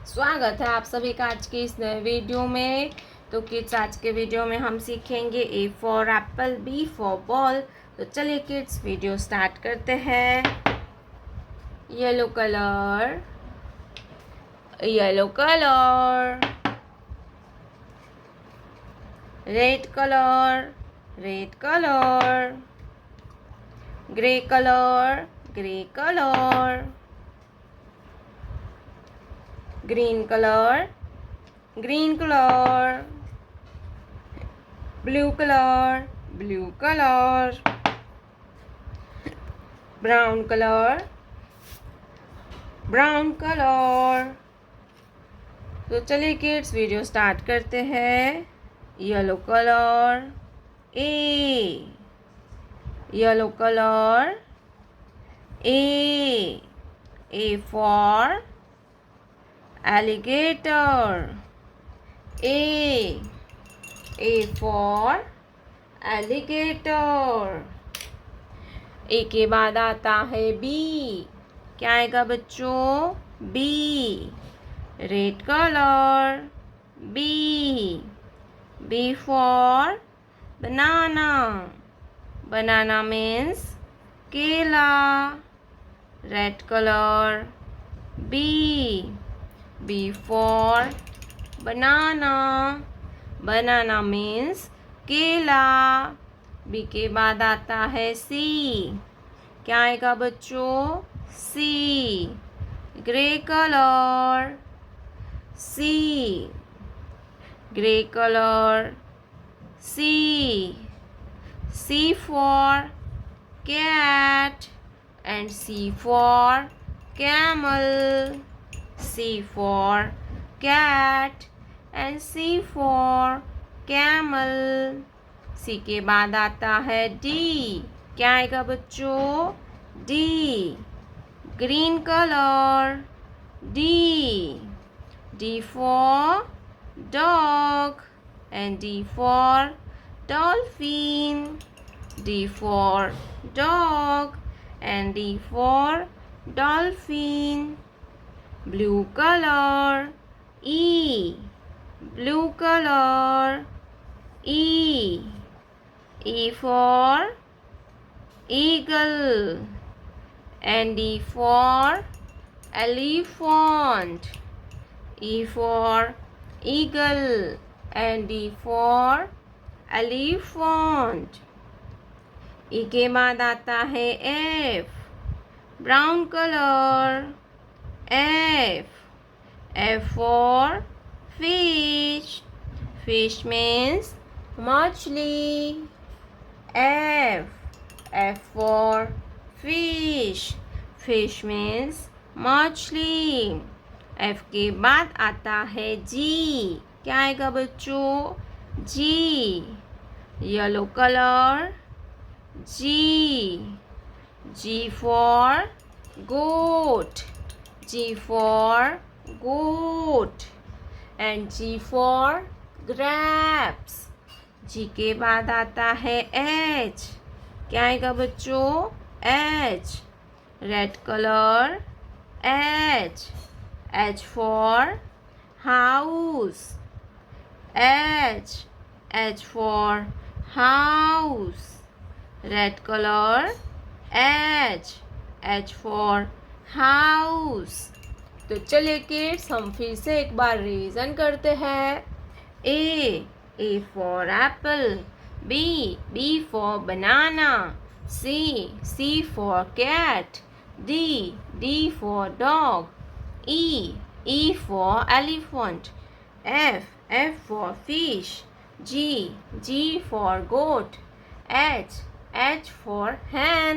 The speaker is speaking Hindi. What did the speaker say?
स्वागत है आप सभी का आज के इस नए वीडियो में। तो किड्स, आज के वीडियो में हम सीखेंगे A for apple, B for ball. तो चलिए किड्स, वीडियो स्टार्ट करते हैं। Yellow colour, yellow colour, red colour, red colour, grey colour, grey colour, green color, green color, blue color, blue color, brown color, brown color। तो चलिए किड्स, वीडियो स्टार्ट करते हैं। Yellow colour, A, yellow colour, A for alligator, A for alligator। A के बाद आता है बी। क्या आएगा बच्चों? B, red colour, B for banana. Banana means केला, red colour, B for banana। banana means केला। B के बाद आता है C। क्या आएगा बच्चों? C, grey colour, C, grey colour, C for cat and C for camel। C for cat and C for camel। C के बाद आता है D। क्या आएगा बच्चों? D, green colour, D for dog and D for dolphin। D for dog and D for dolphin। blue color, E, blue color, E for eagle and E for elephant। E for eagle and E for elephant। E के बाद आता है F, brown color, F for fish। fish means मछली। F for fish। fish means मछली। F के बाद आता है G। क्या आएगा बच्चों? G, yellow colour, G for goat, G for goat and G for grapes। G के बाद आता है H। क्या आएगा बच्चों? H, red colour, H for house, H for house, red colour, H for house. तो चलिए किड्स, हम फिर से एक बार रिवीजन करते हैं। A for apple, B for banana, C for cat, D for dog, E for elephant, F for fish, G for goat, H for hen।